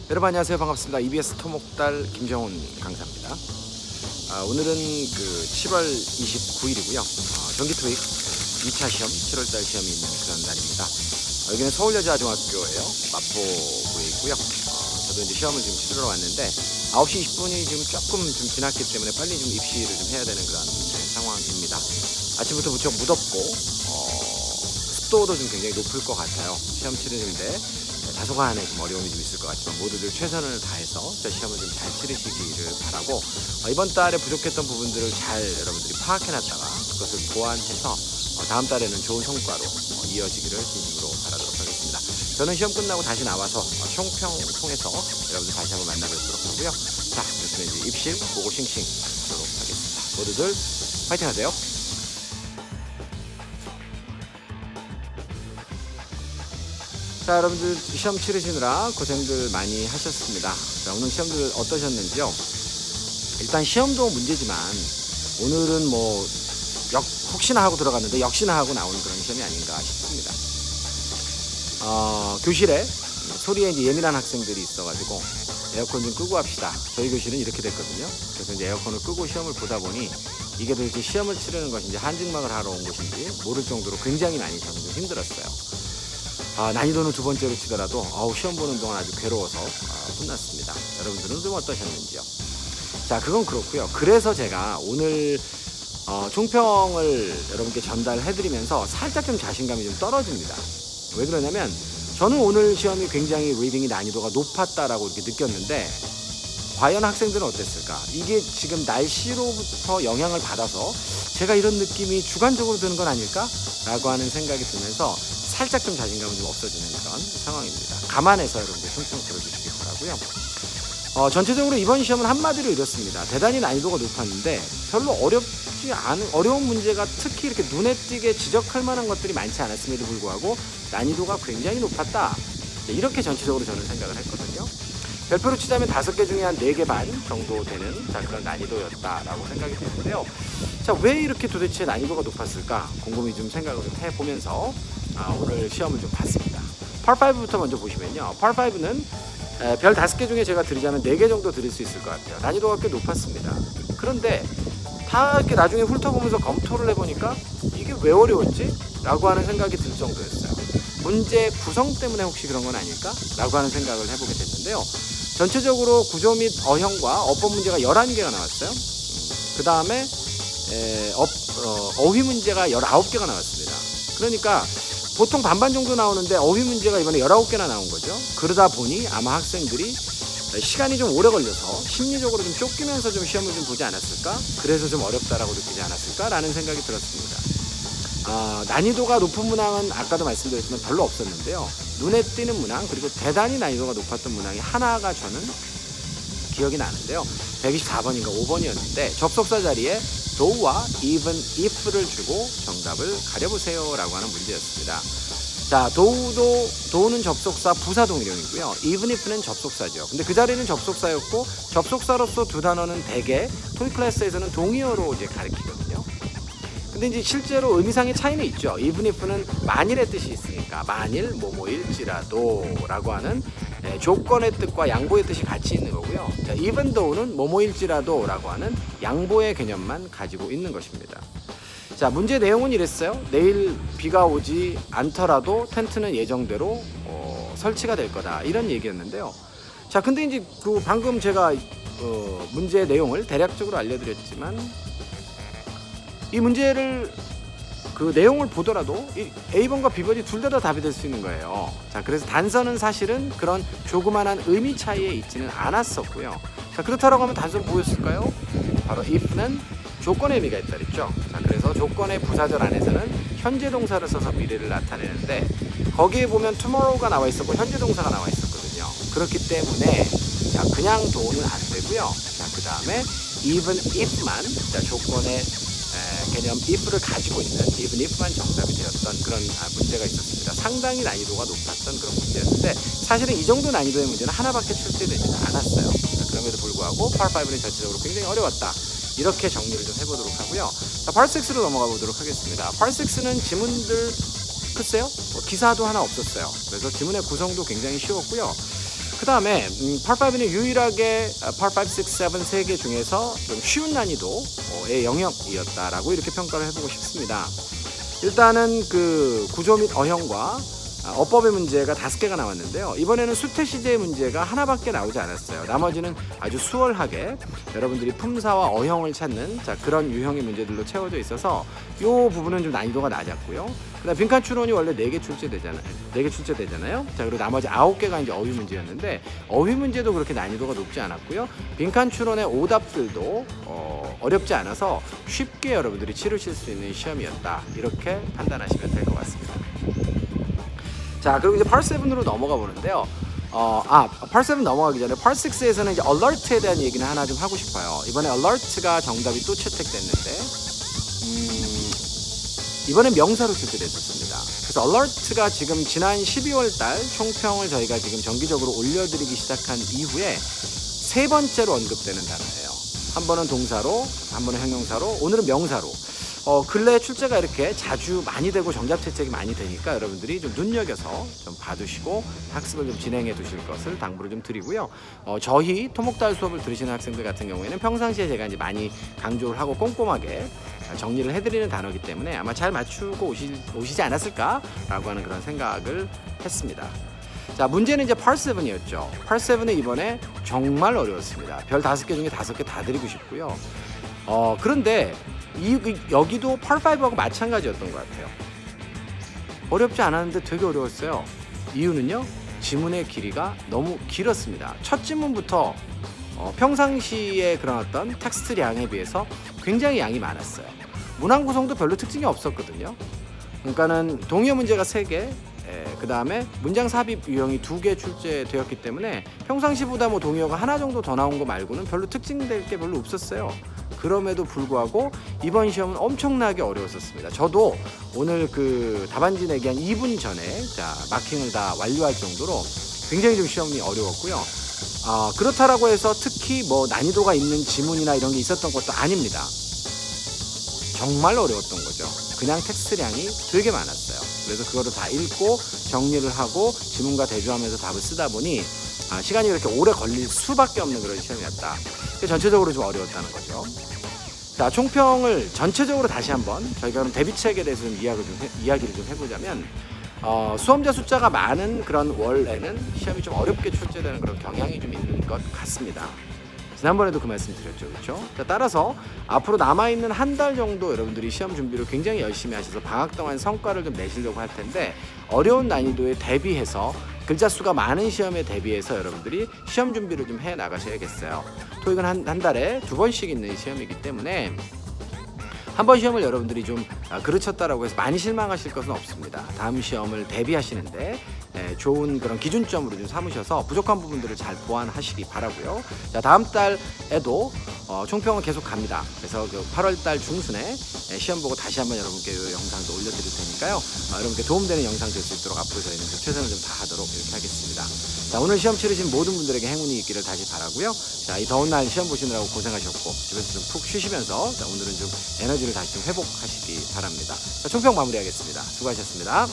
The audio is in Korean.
여러분 안녕하세요. 반갑습니다. EBS 토목달 김정훈 강사입니다. 오늘은 7월 29일이고요. 전기 토익 2차 시험, 7월달 시험이 있는 그런 날입니다. 여기는 서울여자중학교예요. 마포구에 있고요. 저도 이제 시험을 지금 치르러 왔는데 9시 20분이 지금 조금 좀 지났기 때문에 빨리 좀 입시를 좀 해야 되는 그런 상황입니다. 아침부터 무척 무덥고 습도도 좀 굉장히 높을 것 같아요. 시험 치르는데 다소간의 좀 어려움이 좀 있을 것 같지만 모두들 최선을 다해서 시험을 좀 잘 치르시기를 바라고, 이번 달에 부족했던 부분들을 잘 여러분들이 파악해놨다가 그것을 보완해서 다음 달에는 좋은 성과로 이어지기를 진심으로 바라도록 하겠습니다. 저는 시험 끝나고 다시 나와서 총평 통해서 여러분들 다시 한번 만나뵙도록 하고요. 자, 그렇습니다. 이제 입실 보고 싱싱 하도록 하겠습니다. 모두들 파이팅 하세요. 자, 여러분들 시험 치르시느라 고생들 많이 하셨습니다. 자, 오늘 시험들 어떠셨는지요? 일단 시험도 문제지만 오늘은 혹시나 하고 들어갔는데 역시나 하고 나오는 그런 시험이 아닌가 싶습니다. 교실에 소리에 이제 예민한 학생들이 있어가지고 에어컨 좀 끄고 합시다. 저희 교실은 이렇게 됐거든요. 그래서 이제 에어컨을 끄고 시험을 보다 보니 이게 도대체 시험을 치르는 것인지 한증막을 하러 온 것인지 모를 정도로 굉장히 많이 저는 좀 힘들었어요. 난이도는 두 번째로 치더라도 시험 보는 동안 아주 괴로워서 혼났습니다. 여러분들은 좀 어떠셨는지요? 자, 그건 그렇고요. 그래서 제가 오늘 총평을 여러분께 전달해드리면서 살짝 좀 자신감이 좀 떨어집니다. 왜 그러냐면 저는 오늘 시험이 굉장히 리딩이 난이도가 높았다라고 이렇게 느꼈는데 과연 학생들은 어땠을까? 이게 지금 날씨로부터 영향을 받아서 제가 이런 느낌이 주관적으로 드는 건 아닐까? 라고 하는 생각이 들면서 살짝 좀 자신감은 좀 없어지는 그런 상황입니다. 감안해서 여러분들 총평 들어주시기 바라고요. 전체적으로 이번 시험은 한마디로 이렇습니다. 대단히 난이도가 높았는데 별로 어려운 문제가 특히 이렇게 눈에 띄게 지적할 만한 것들이 많지 않았음에도 불구하고 난이도가 굉장히 높았다. 이렇게 전체적으로 저는 생각을 했거든요. 별표로 치자면 5개 중에 한 4개 반 정도 되는 그런 난이도였다라고 생각이 드는데요. 자, 왜 이렇게 도대체 난이도가 높았을까? 곰곰이 좀 생각을 좀 해보면서 오늘 시험을 좀 봤습니다. Part5부터 먼저 보시면요. Part5는 별 5개 중에 제가 드리자면 4개 정도 드릴 수 있을 것 같아요. 난이도가 꽤 높았습니다. 그런데 다 이렇게 나중에 훑어보면서 검토를 해보니까 이게 왜 어려웠지? 라고 하는 생각이 들 정도였어요. 문제 구성 때문에 혹시 그런 건 아닐까? 라고 하는 생각을 해보게 됐는데요. 전체적으로 구조 및 어형과 어법 문제가 11개가 나왔어요. 그 다음에 어휘 문제가 19개가 나왔습니다. 그러니까 보통 반반 정도 나오는데 어휘 문제가 이번에 19개나 나온 거죠. 그러다 보니 아마 학생들이 시간이 좀 오래 걸려서 심리적으로 좀 쫓기면서 좀 시험을 좀 보지 않았을까? 그래서 좀 어렵다라고 느끼지 않았을까라는 생각이 들었습니다. 난이도가 높은 문항은 아까도 말씀드렸지만 별로 없었는데요. 눈에 띄는 문항 그리고 대단히 난이도가 높았던 문항이 하나가 저는 기억이 나는데요. 124번인가 5번이었는데 접속사 자리에 though even if를 주고 정답을 가려보세요 라고 하는 문제였습니다. 자, though는 접속사 부사 동일형이고요. even if는 접속사죠. 근데 그 자리는 접속사였고 접속사로서 두 단어는 대개 토익 클래스에서는 동의어로 이제 가리키거든요. 근데 이제 실제로 의미상의 차이는 있죠. even if는 만일의 뜻이 있으니까 만일 뭐뭐일지라도 라고 하는 조건의 뜻과 양보의 뜻이 같이 있는 거고요. 자, even though는 뭐뭐일지라도 라고 하는 양보의 개념만 가지고 있는 것입니다. 자, 문제 내용은 이랬어요. 내일 비가 오지 않더라도 텐트는 예정대로 설치가 될 거다 이런 얘기였는데요. 자, 근데 이제 방금 제가 문제 내용을 대략적으로 알려드렸지만 이 문제를 내용을 보더라도 이 A번과 B번이 둘 다 답이 될 수 있는 거예요. 자, 그래서 단서는 사실은 그런 조그만한 의미 차이에 있지는 않았었고요. 자, 그렇다고 하면 단서는 뭐였을까요? 바로 if는 조건의 의미가 있다 그랬죠. 자, 그래서 조건의 부사절 안에서는 현재 동사를 써서 미래를 나타내는데 거기에 보면 tomorrow가 나와 있었고 현재 동사가 나와 있었거든요. 그렇기 때문에 자, 그냥 do는 안 되고요. 자, 그 다음에 even if만 조건의 개념 if를 가지고 있는 even if만 정답이 되었던 그런 문제가 있었습니다. 상당히 난이도가 높았던 그런 문제였는데 사실은 이 정도 난이도의 문제는 하나밖에 출제되지는 않았어요. 그럼에도 불구하고 Part 5는 전체적으로 굉장히 어려웠다. 이렇게 정리를 좀 해보도록 하고요. 자, Part 6로 넘어가 보도록 하겠습니다. Part 6는 지문들 글쎄요, 기사도 하나 없었어요. 그래서 지문의 구성도 굉장히 쉬웠고요. 그 다음에 Part 5는 유일하게 Part 5, 6, 7 3개 중에서 좀 쉬운 난이도의 영역이었다라고 이렇게 평가를 해보고 싶습니다. 일단은 그 구조 및 어형과 어법의 문제가 5개가 나왔는데요. 이번에는 수태시제의 문제가 하나밖에 나오지 않았어요. 나머지는 아주 수월하게 여러분들이 품사와 어형을 찾는 그런 유형의 문제들로 채워져 있어서 이 부분은 좀 난이도가 낮았고요. 그다음 빈칸 추론이 원래 4개 출제되잖아요. 자, 그리고 나머지 9개가 이제 어휘 문제였는데 어휘 문제도 그렇게 난이도가 높지 않았고요. 빈칸 추론의 오답들도 어렵지 않아서 쉽게 여러분들이 치르실 수 있는 시험이었다. 이렇게 판단하시면 될 것 같습니다. 자, 그리고 이제 Part 7으로 넘어가 보는데요. Part 7 넘어가기 전에 Part 6에서는 이제 alert에 대한 얘기는 하나 좀 하고 싶어요. 이번에 alert가 정답이 또 채택됐는데, 이번엔 명사로 출제됐었습니다. 그래서 alert가 지금 지난 12월 달 총평을 저희가 지금 정기적으로 올려드리기 시작한 이후에 3번째로 언급되는 단어예요. 한 번은 동사로, 한 번은 형용사로, 오늘은 명사로. 근래 출제가 이렇게 자주 많이 되고 정답 채택이 많이 되니까 여러분들이 좀 눈여겨서 좀 봐두시고 학습을 좀 진행해 두실 것을 당부를 좀 드리고요. 저희 토목달 수업을 들으시는 학생들 같은 경우에는 평상시에 제가 이제 많이 강조를 하고 꼼꼼하게 정리를 해드리는 단어이기 때문에 아마 잘 맞추고 오시지 않았을까라고 하는 그런 생각을 했습니다. 자, 문제는 이제 Part 7이었죠. Part 7은 이번에 정말 어려웠습니다. 별 5개 중에 5개 다 드리고 싶고요. 그런데 여기도 Part 5하고 마찬가지였던 것 같아요. 어렵지 않았는데 되게 어려웠어요. 이유는요, 지문의 길이가 너무 길었습니다. 첫 지문부터 평상시에 그런 어떤 텍스트량에 비해서 굉장히 양이 많았어요. 문항 구성도 별로 특징이 없었거든요. 그러니까는 동의어 문제가 3개, 그 다음에 문장 삽입 유형이 2개 출제되었기 때문에 평상시보다 뭐 동의어가 하나 정도 더 나온 거 말고는 별로 특징될 게 별로 없었어요. 그럼에도 불구하고 이번 시험은 엄청나게 어려웠었습니다. 저도 오늘 그 답안지 내기 한 2분 전에 마킹을 다 완료할 정도로 굉장히 좀 시험이 어려웠고요. 그렇다라고 해서 특히 뭐 난이도가 있는 지문이나 이런 게 있었던 것도 아닙니다. 정말 어려웠던 거죠. 그냥 텍스트량이 되게 많았어요. 그래서 그거를 다 읽고 정리를 하고 지문과 대조하면서 답을 쓰다 보니 시간이 그렇게 오래 걸릴 수밖에 없는 그런 시험이었다. 전체적으로 좀 어려웠다는 거죠. 자, 총평을 전체적으로 다시 한번 저희가 그럼 대비책에 대해서 좀 이야기를 좀 해보자면, 수험자 숫자가 많은 그런 월에는 시험이 좀 어렵게 출제되는 그런 경향이 좀 있는 것 같습니다. 지난번에도 그 말씀 드렸죠, 그렇죠? 자, 따라서 앞으로 남아있는 한 달 정도 여러분들이 시험 준비를 굉장히 열심히 하셔서 방학 동안 성과를 좀 내시려고 할 텐데, 어려운 난이도에 대비해서 글자 수가 많은 시험에 대비해서 여러분들이 시험 준비를 좀 해 나가셔야겠어요. 토익은 한 달에 2번씩 있는 시험이기 때문에 한 번 시험을 여러분들이 좀 그르쳤다라고 해서 많이 실망하실 것은 없습니다. 다음 시험을 대비하시는데 좋은 그런 기준점으로 좀 삼으셔서 부족한 부분들을 잘 보완하시기 바라고요. 자, 다음 달에도 총평은 계속 갑니다. 그래서 8월달 중순에 시험 보고 다시 한번 여러분께 이 영상도 올려드릴 테니까요. 여러분께 도움되는 영상 될 수 있도록 앞으로 저희는 좀 최선을 좀 다하도록 이렇게 하겠습니다. 자, 오늘 시험 치르신 모든 분들에게 행운이 있기를 다시 바라고요. 자, 이 더운 날 시험 보시느라고 고생하셨고 집에서 좀 푹 쉬시면서 오늘은 좀 에너지를 다시 좀 회복하시기 바랍니다. 자, 총평 마무리하겠습니다. 수고하셨습니다.